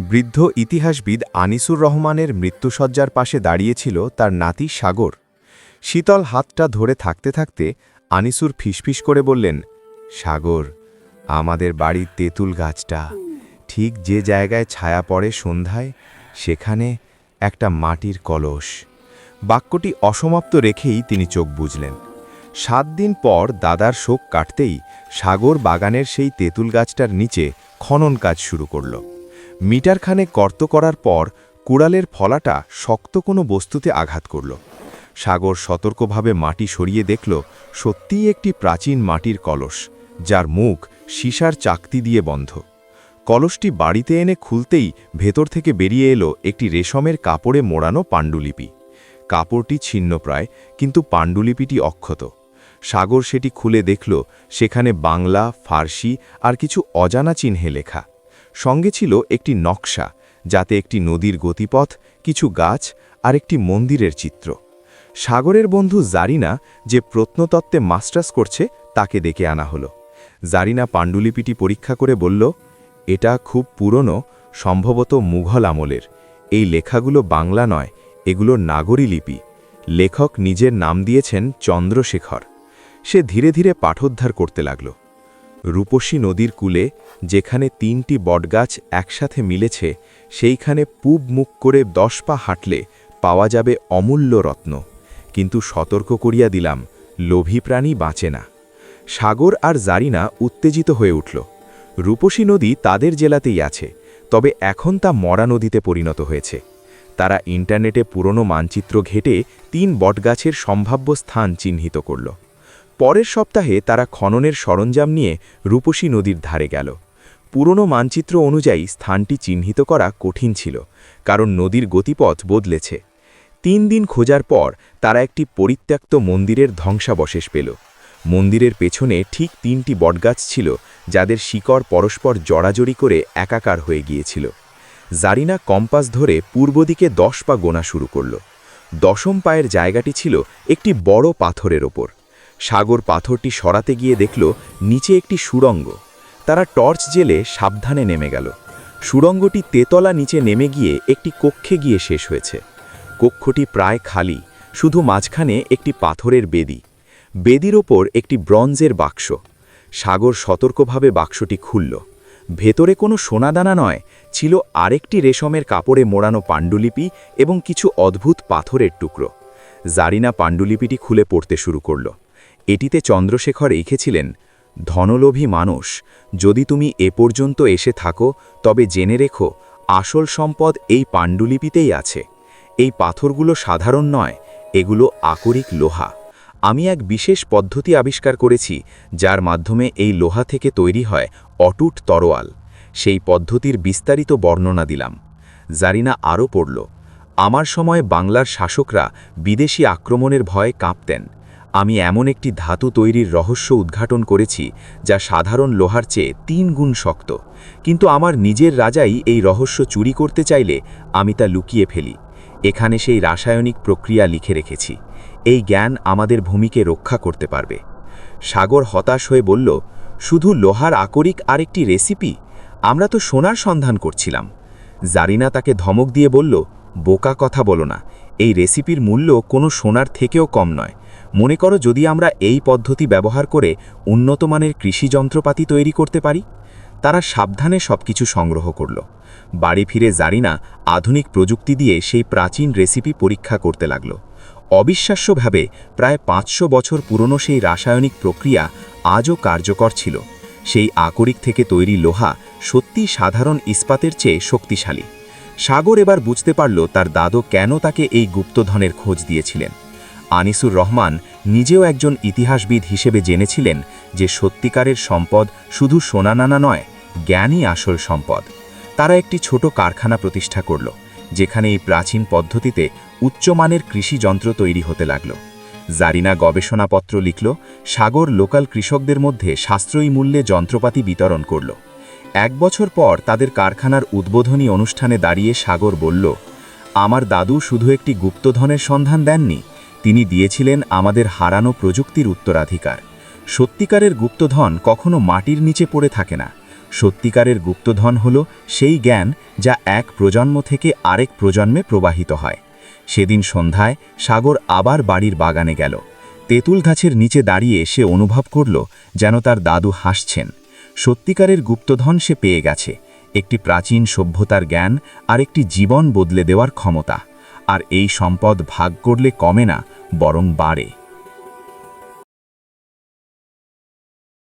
বৃদ্ধ ইতিহাসবিদ আনিসুর রহমানের মৃত্যুশয্যার পাশে দাঁড়িয়েছিল তার নাতি সাগর। শীতল হাতটা ধরে থাকতে থাকতে আনিসুর ফিসফিস করে বললেন, সাগর, আমাদের বাড়ির তেঁতুল গাছটা, ঠিক যে জায়গায় ছায়া পড়ে সন্ধ্যায়, সেখানে একটা মাটির কলস। বাক্যটি অসমাপ্ত রেখেই তিনি চোখ বুজলেন। 7 দিন পর দাদার শোক কাটতেই সাগর বাগানের সেই তেঁতুল গাছটার নিচে খনন কাজ শুরু করল। মিটারখানে কর্ত করার পর কুড়ালের ফলাটা শক্ত কোনো বস্তুতে আঘাত করল। সাগর সতর্কভাবে মাটি সরিয়ে দেখল সত্যিই একটি প্রাচীন মাটির কলস, যার মুখ সীসার চাকতি দিয়ে বন্ধ। কলসটি বাড়িতে এনে খুলতেই ভেতর থেকে বেরিয়ে এলো একটি রেশমের কাপড়ে মোড়ানো পাণ্ডুলিপি। কাপড়টি ছিন্নপ্রায়, কিন্তু পাণ্ডুলিপিটি অক্ষত। সাগর সেটি খুলে দেখল সেখানে বাংলা, ফার্সি আর কিছু অজানা চিহ্নে লেখা। সঙ্গে ছিল একটি নকশা, যাতে একটি নদীর গতিপথ, কিছু গাছ আর একটি মন্দিরের চিত্র। সাগরের বন্ধু জারিনা, যে প্রত্নতত্ত্বে মাস্টার্স করছে, তাকে ডেকে আনা হলো। জারিনা পাণ্ডুলিপিটি পরীক্ষা করে বলল, এটা খুব পুরনো, সম্ভবত মুঘল আমলের। এই লেখাগুলো বাংলা নয়, এগুলো নাগরী লিপি। লেখক নিজের নাম দিয়েছেন চন্দ্রশেখর। সে ধীরে ধীরে পাঠোদ্ধার করতে লাগল। রূপসী নদীর কূলে যেখানে 3টি বটগাছ একসাথে মিলেছে, সেইখানে পূব মুখ করে 10 পা হাঁটলে পাওয়া যাবে অমূল্য রত্ন। কিন্তু সতর্ক করিয়া দিলাম, লোভী প্রাণী বাঁচে না। সাগর আর জারিনা উত্তেজিত হয়ে উঠল। রূপসী নদী তাদের জেলাতেই আছে, তবে এখন তা মরা নদীতে পরিণত হয়েছে। তারা ইন্টারনেটে পুরনো মানচিত্র ঘেঁটে 3 বটগাছের সম্ভাব্য স্থান চিহ্নিত করল। পরের সপ্তাহে তারা খননের সরঞ্জাম নিয়ে রূপসী নদীর ধারে গেল। পুরনো মানচিত্র অনুযায়ী স্থানটি চিহ্নিত করা কঠিন ছিল, কারণ নদীর গতিপথ বদলেছে। 3 দিন খোঁজার পর তারা একটি পরিত্যক্ত মন্দিরের ধ্বংসাবশেষ পেল। মন্দিরের পেছনে ঠিক 3টি বটগাছ ছিল, যাদের শিকড় পরস্পর জড়াজড়ি করে একাকার হয়ে গিয়েছিল। জারিনা কম্পাস ধরে পূর্ব দিকে 10 পা গোনা শুরু করল। 10ম পায়ের জায়গাটি ছিল একটি বড় পাথরের ওপর। সাগর পাথরটি সরাতে গিয়ে দেখল নিচে একটি সুড়ঙ্গ। তারা টর্চ জেলে সাবধানে নেমে গেল। সুড়ঙ্গটি তেতলা নিচে নেমে গিয়ে একটি কক্ষে গিয়ে শেষ হয়েছে। কক্ষটি প্রায় খালি, শুধু মাঝখানে একটি পাথরের বেদি। বেদির ওপর একটি ব্রঞ্জের বাক্স। সাগর সতর্কভাবে বাক্সটি খুলল। ভেতরে কোনো সোনাদানা নয়, ছিল আরেকটি রেশমের কাপড়ে মোড়ানো পাণ্ডুলিপি এবং কিছু অদ্ভুত পাথরের টুকরো। জারিনা পাণ্ডুলিপিটি খুলে পড়তে শুরু করল। এটিতে চন্দ্রশেখর লিখেছিলেন, ধনলোভী মানুষ, যদি তুমি এ পর্যন্ত এসে থাকো, তবে জেনে রেখো আসল সম্পদ এই পাণ্ডুলিপিতেই আছে। এই পাথরগুলো সাধারণ নয়, এগুলো আকরিক লোহা। আমি এক বিশেষ পদ্ধতি আবিষ্কার করেছি, যার মাধ্যমে এই লোহা থেকে তৈরি হয় অটুট তরোয়াল। সেই পদ্ধতির বিস্তারিত বর্ণনা দিলাম। জারিনা আরও পড়ল, আমার সময় বাংলার শাসকরা বিদেশি আক্রমণের ভয়ে কাঁপতেন। আমি এমন একটি ধাতু তৈরির রহস্য উদ্ঘাটন করেছি, যা সাধারণ লোহার চেয়ে 3 গুণ শক্ত। কিন্তু আমার নিজের রাজাই এই রহস্য চুরি করতে চাইলে আমি তা লুকিয়ে ফেলি। এখানে সেই রাসায়নিক প্রক্রিয়া লিখে রেখেছি। এই জ্ঞান আমাদের ভূমিকে রক্ষা করতে পারবে। সাগর হতাশ হয়ে বলল, শুধু লোহার আকরিক আর একটি রেসিপি? আমরা তো সোনার সন্ধান করছিলাম। জারিনা তাকে ধমক দিয়ে বলল, বোকা কথা বলো না। এই রেসিপির মূল্য কোনো সোনার থেকেও কম নয়। মনে করো যদি আমরা এই পদ্ধতি ব্যবহার করে উন্নত মানের কৃষি যন্ত্রপাতি তৈরি করতে পারি। তারা সাবধানে সবকিছু সংগ্রহ করল। বাড়ি ফিরে জারিনা আধুনিক প্রযুক্তি দিয়ে সেই প্রাচীন রেসিপি পরীক্ষা করতে লাগল। অবিশ্বাস্যভাবে প্রায় 500 বছর পুরনো সেই রাসায়নিক প্রক্রিয়া আজও কার্যকর ছিল। সেই আকরিক থেকে তৈরি লোহা সত্যি সাধারণ ইস্পাতের চেয়ে শক্তিশালী। সাগর এবার বুঝতে পারল তার দাদু কেন তাকে এই গুপ্তধনের খোঁজ দিয়েছিলেন। আনিসুর রহমান নিজেও একজন ইতিহাসবিদ হিসেবে জেনেছিলেন যে সত্যিকারের সম্পদ শুধু সোনাদানা নয়, জ্ঞানই আসল সম্পদ। তারা একটি ছোট কারখানা প্রতিষ্ঠা করল, যেখানে এই প্রাচীন পদ্ধতিতে উচ্চমানের কৃষি যন্ত্র তৈরি হতে লাগল। জারিনা গবেষণাপত্র লিখল, সাগর লোকাল কৃষকদের মধ্যে সাশ্রয়ী মূল্যে যন্ত্রপাতি বিতরণ করল। 1 বছর পর তাদের কারখানার উদ্বোধনী অনুষ্ঠানে দাঁড়িয়ে সাগর বলল, আমার দাদু শুধু একটি গুপ্তধনের সন্ধান দেননি, তিনি দিয়েছিলেন আমাদের হারানো প্রযুক্তির উত্তরাধিকার। সত্যিকারের গুপ্তধন কখনো মাটির নিচে পড়ে থাকে না, সত্যিকারের গুপ্তধন হল সেই জ্ঞান যা এক প্রজন্ম থেকে আরেক প্রজন্মে প্রবাহিত হয়। সেদিন সন্ধ্যায় সাগর আবার বাড়ির বাগানে গেল। তেঁতুল গাছের নিচে দাঁড়িয়ে সে অনুভব করল যেন তার দাদু হাসছেন। সত্যিকারের গুপ্তধন সে পেয়ে গেছে, একটি প্রাচীন সভ্যতার জ্ঞান আর একটি জীবন বদলে দেওয়ার ক্ষমতা। আর এই সম্পদ ভাগ করলে কমে না, বরং বাড়ে।